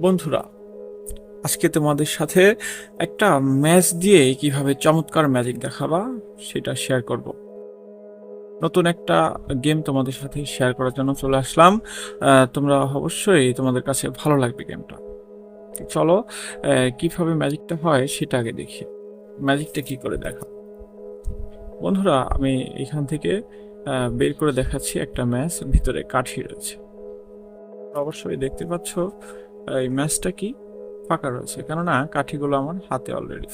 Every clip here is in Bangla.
বন্ধুরা, আজকে তোমাদের সাথে একটা ম্যাচ দিয়ে কিভাবে চমৎকার ম্যাজিক দেখাবা সেটা শেয়ার করব। নতুন একটা গেম তোমাদের সাথে শেয়ার করার জন্য চলে আসলাম। তোমরা অবশ্যই তোমাদের কাছে ভালো লাগবে গেমটা। চলো কিভাবে ম্যাজিকটা হয় সেটা আগে দেখি। ম্যাজিকটা কি করে দেখা বন্ধুরা, আমি এখান থেকে বের করে দেখাচ্ছি একটা ম্যাচ, ভিতরে কাঠি রয়েছে। অবশ্যই দেখতে পাচ্ছ এই ম্যাচটা কি ফাঁকা রয়েছে, কেননা কাঠিগুলো আমার হাতে অলরেডি।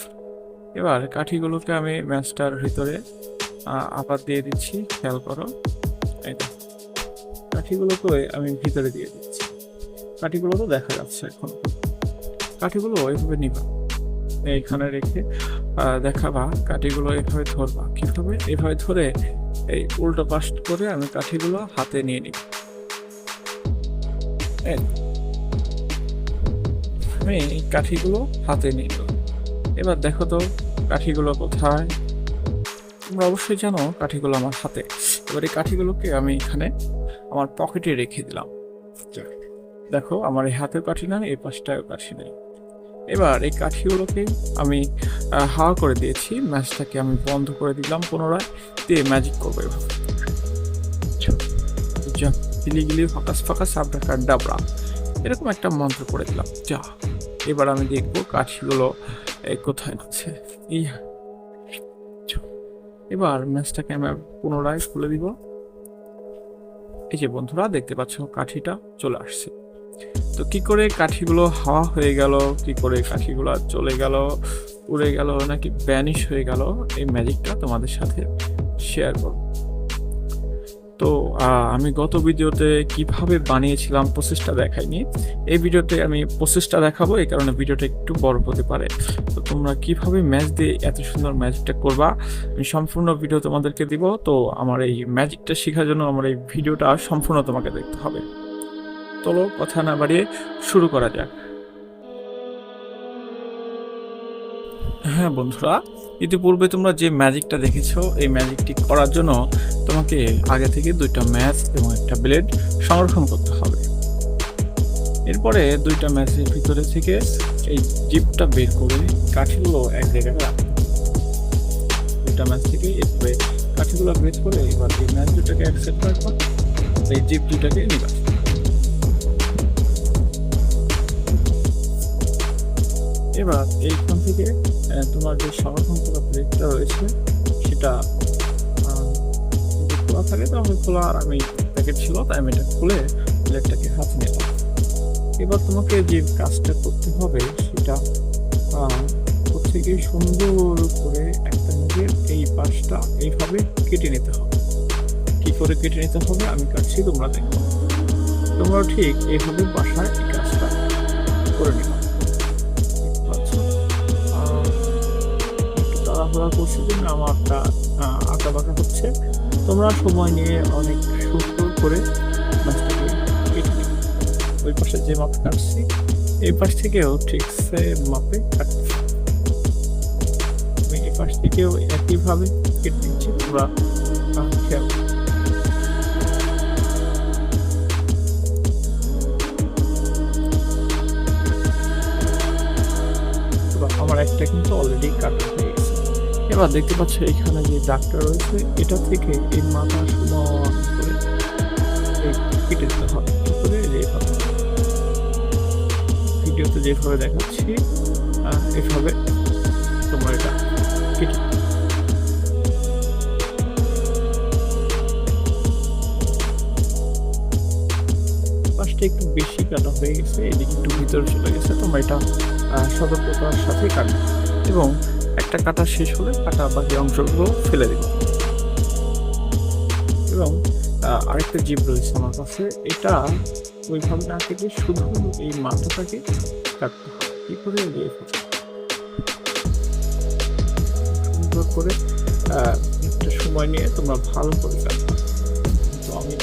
এবার কাঠিগুলোকে আমি ম্যাচটার ভিতরে আবার দিয়ে দিচ্ছি, খেয়াল করো। এই দেখো, কাঠিগুলোকে আমি ভিতরে দিয়ে দিচ্ছি। কাঠিগুলো তো দেখা যাচ্ছে এখন। কাঠিগুলো এইভাবে নিবা, এইখানে রেখে দেখাবা। কাঠিগুলো এইভাবে ধরবা। কিভাবে? এইভাবে ধরে এই উল্টো পাশ করে আমি কাঠিগুলো হাতে নিয়ে নিব। আমি এই কাঠিগুলো হাতে নিব। এবার দেখো তো কাঠিগুলো কোথায়। তোমরা অবশ্যই জানো কাঠিগুলো আমার হাতে। এবার এই কাঠিগুলোকে আমি এখানে আমার পকেটে রেখে দিলাম। দেখো আমার এই হাতের কাঠি না, এই পাশটাও কাঠি নেই। এবার এই কাঠিগুলোকে আমি হাওয়া করে দিয়েছি। ম্যাচটাকে আমি বন্ধ করে দিলাম পুনরায়, দিয়ে ম্যাজিক করবো এভাবে। গিলি গিলি ফাঁকাস ফাঁকাস আবরাকার ডাবরা, এরকম একটা মন্ত্র করে দিলাম। যা, এবার আমি দেখবো কাঠিগুলো কোথায় আছে। এবার ম্যাচটাকে আমি পুনরায় খুলে দিব। এই যে বন্ধুরা দেখতে পাচ্ছ কাঠিটা চলে আসছে। তো কি করে কাঠিগুলো হাওয়া হয়ে গেল, কি করে কাঠিগুলো চলে গেল, উড়ে গেল নাকি ভ্যানিশ হয়ে গেল, এই ম্যাজিকটা তোমাদের সাথে শেয়ার করব। তো আমি গত ভিডিওতে কিভাবে বানিয়েছিলাম প্রসেসটা দেখাইনি। এই ভিডিওতে আমি প্রসেসটা দেখাবো, এই কারণে ভিডিওটা একটু বড় হতে পারে। তো তোমরা কিভাবে ম্যাচ দিয়ে এত সুন্দর ম্যাজিকটা করবা আমি সম্পূর্ণ ভিডিও তোমাদেরকে দিব। তো আমার এই ম্যাজিকটা শেখার জন্য আমার এই ভিডিওটা সম্পূর্ণ তোমাকে দেখতে হবে। চলো কথা না বাড়িয়ে শুরু করা যাক। হ্যাঁ বন্ধুরা, ইতিপূর্বে তোমরা যে ম্যাজিকটা দেখেছো, এই ম্যাজিকটি করার জন্য তোমাকে আগে থেকে 2টা ম্যাচ এবং একটা ব্লেড সংরক্ষণ করতে হবে। এরপরে 2টা ম্যাচের ভিতরে থেকে এই জিপটা বের করে কাঠিগুলো এক জায়গায় রাখবে। 2টা ম্যাচ থেকে এরপরে কাঠিগুলো বের করে এবার এই ম্যাচ দুটাকে অ্যাকসেপ্ট রাখবা, এই জিপ দুটাকে নিবা। এবার এইখান থেকে তোমার যে সংরক্ষণ করা প্লেটটা রয়েছে সেটা খোলা থাকে, তো আমি খোলা, আর আমি প্যাকেট ছিল তাই আমি এটা খুলে প্লেটটাকে হাতে নিলাম। এবার তোমাকে যে কাজটা করতে হবে সেটা থেকে সুন্দর করে একটা নিজের এই পাশটা এইভাবে কেটে নিতে হবে। কি করে কেটে নিতে হবে আমি কাটছি, তোমরা দেখো। তোমরা ঠিক এইভাবে বাসায় এই কাজটা করে নিবা। তাড়াহুড়া করছি জন্য আমারটা আঁকা বাঁকা হচ্ছে। তোমরা সময় নিয়ে অনেক সুন্দর করে মাছটাকে কেটে নিবে। ওই পাশে যে মাপ কাটছি এই পাশ থেকেও ঠিক সেম মাপে কাটছি। আমি এই পাশ থেকেও একইভাবে কেটে নিচ্ছি, তোমরা খেয়াল। আমার একটা কিন্তু অলরেডি কাটা হয়ে গেছে। এবার দেখতে পাচ্ছ এখানে যে দাগটা রয়েছে, এটা থেকে এই মাথা সমান করে কেটে দিতে হবে। যেভাবে ভিডিওতে যেভাবে দেখাচ্ছি এভাবে তোমার এটা কেটে পাশটা একটু বেশি কাটা হয়ে গেছে, এদিকে একটু ভিতরে চলে গেছে। তোমরা এটা সতর্কতার সাথে কাটবে এবং একটা কাটা শেষ হলে কাটা বাকি অংশগুলো ফেলে দেব। এবং আরেকটা জিপ রয়েছে আমার কাছে, এটা ওইভাবে না কেটে শুধু এই মাথাটাকে কাটতে হবে। কি করে? সুন্দর করে একটা সময় নিয়ে তোমরা ভালো করে কাটবে। তো আমি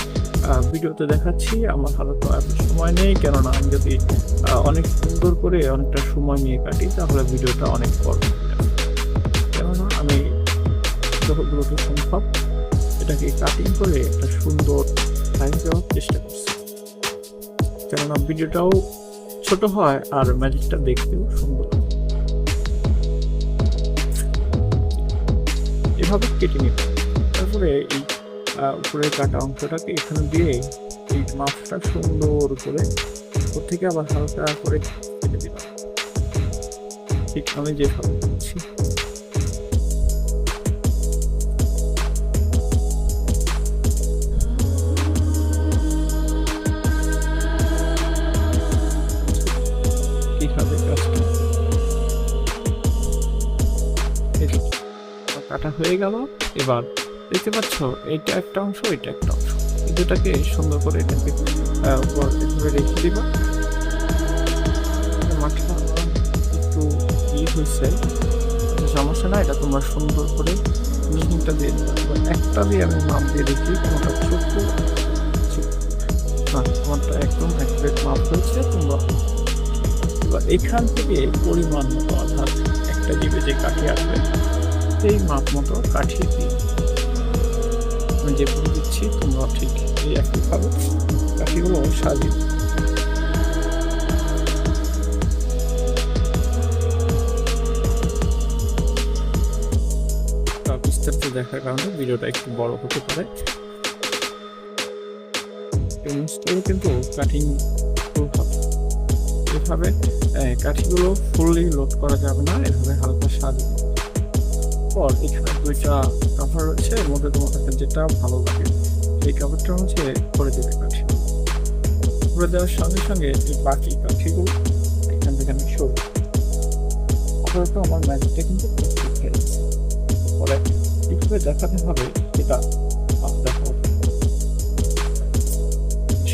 ভিডিওতে দেখাচ্ছি, আমার হাতে তো এত সময় নেই, কেননা আমি যদি অনেক সুন্দর করে অনেকটা সময় নিয়ে কাটি তাহলে ভিডিওটা অনেক বড় হয়ে যাবে। কেননা আমি যতগুলোকে সম্ভব এটাকে কাটিং করে একটা সুন্দর সাইজ দেওয়ার চেষ্টা করছি, কেননা ভিডিওটাও ছোট হয় আর ম্যাজিকটা দেখতেও সুন্দর। এভাবে কেটে নিব। তারপরে এই উপরে কাটা অংশটাকে এখানে দিয়ে এই মাছটা সুন্দর করে ওর থেকে আবার হালকা করে কেটে দিবা, ঠিক আমি যেভাবে করছি। এইভাবে কাজটা কাটা হয়ে গেল। এবার দেখতে পাচ্ছ এইটা একটা অংশ, এটা একটা অংশ, এই দুটাকে সুন্দর করে এটাকে উপর এভাবে রেখে দিবা। মাছটা একটু হয়েছে, সমস্যা না, এটা তোমরা সুন্দর করে মিহিটা দিয়ে দিবা। একটা দিয়ে আমি মাপ দিয়ে দেখি কোনটা ছোট্ট, তোমারটা একদম অ্যাকুরেট মাপ হয়েছে। তোমরা এবার এখান থেকে পরিমাণ মতো অর্থাৎ একটা জিভে যে কাঠি আসবে সেই মাপ মতো কাঠি দিয়ে আমি যেগুলো দিচ্ছি তোমরা ঠিক এই একইভাবে কাঠিগুলো সাজিয়ে বিস্তারিত দেখার কারণে ভিডিওটা একটু বড় হতে পারে। কিন্তু কাটিং এভাবে কাঠিগুলো ফুললি লোড করা যাবে না, এভাবে হালকা সাজিয়ে পর এখানে দুইটা কাভার রয়েছে, এর মধ্যে তোমাদের যেটা ভালো লাগে সেই কাভারটা হচ্ছে করে দেবে। কাঠি করে দেওয়ার সঙ্গে সঙ্গে এই বাকি কাঠিগুলো এখান থেকে আমি সরব। অপরত আমার ম্যাজিকটা কিন্তু প্রস্তুত হয়ে গেছে। পরে কীভাবে দেখাতে হবে সেটা দেখাবো।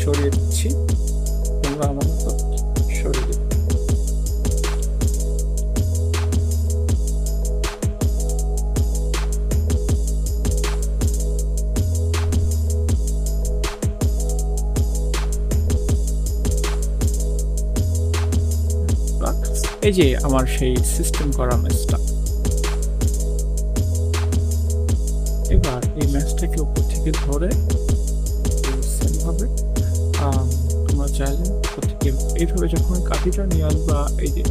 সরিয়ে দিচ্ছি, তোমরা আমার মতো সরিয়ে দেবে। এই যে আমার সেই সিস্টেম করা ম্যাচটা। এবার এই ম্যাচটাকে উপর থেকে ধরে সেমভাবে তোমরা চাইলে উপর থেকে এইভাবে যখন কাঠিটা নিয়ে আসবা, এই যে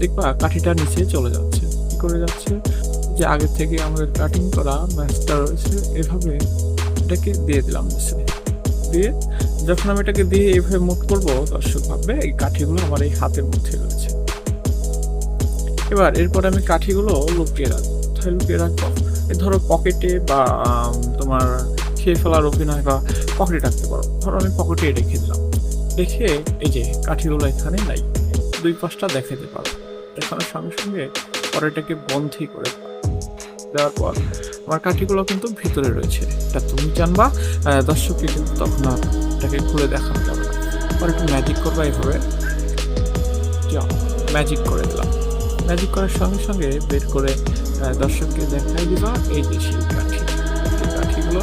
দেখবা কাঠিটা নিচে চলে যাচ্ছে। কি করে যাচ্ছে? যে আগে থেকে আমাদের কাটিং করা ম্যাচটা রয়েছে, এভাবে এটাকে দিয়ে দিলাম নিচে। দিয়ে যখন আমি এটাকে দিয়ে এইভাবে মুভ করবো, দর্শক ভাববে এই কাঠিগুলো আমার এই হাতের মধ্যে রয়েছে। এবার এরপর আমি কাঠিগুলো লুকিয়ে রাখবো। কোথায় লুকিয়ে রাখবো? ধরো পকেটে বা তোমার খেয়ে ফেলার অভিনয় বা পকেটে রাখতে পারো। ধরো আমি পকেটে রেখে দিলাম, রেখে এই যে কাঠিগুলো এখানে নাই, দুই পাশটা দেখাতে পারো। দেখানোর সঙ্গে সঙ্গে পরে এটাকে বন্ধি করে দেওয়ার পর আমার কাঠিগুলো কিন্তু ভিতরে রয়েছে, এটা তুমি জানবা, দর্শককে কিন্তু তখন আর এটাকে খুলে দেখানো যাবে না। পরে একটু ম্যাজিক করবা, এইভাবে ম্যাজিক করে দিলাম। ম্যাজিক করার সঙ্গে সঙ্গে বের করে দর্শককে দেখাই দিবা এই যে সেই কাঠি। এই কাঠিগুলো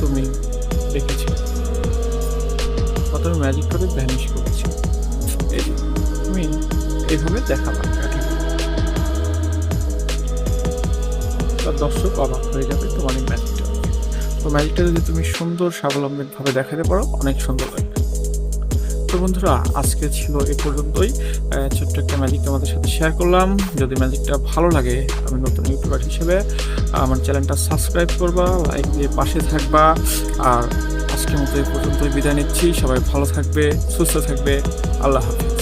তুমি দেখেছো, প্রথমে ম্যাজিক করে ভ্যানিশ করেছি, এই তুমি এইভাবে দেখাবা কাঠিগুলো। দর্শক অবাক হয়ে যাবে তোমার এই ম্যাজিকটা। তো ম্যাজিকটা যদি তুমি সুন্দর স্বাবলম্বীভাবে দেখাতে পারো, অনেক সুন্দর লাগবে। তো বন্ধুরা, আজকে ছিল এই পর্যন্তই। ছোট্ট একটা ম্যাজিক তোমাদের সাথে শেয়ার করলাম। যদি ম্যাজিকটা ভালো লাগে, আমি নতুন ইউটিউবার হিসেবে আমার চ্যানেলটা সাবস্ক্রাইব করবা, লাইক দিয়ে পাশে থাকবা। আর আজকের মতো এই পর্যন্তই বিদায় নিচ্ছি। সবাই ভালো থাকবে, সুস্থ থাকবে। আল্লাহ হাফেজ।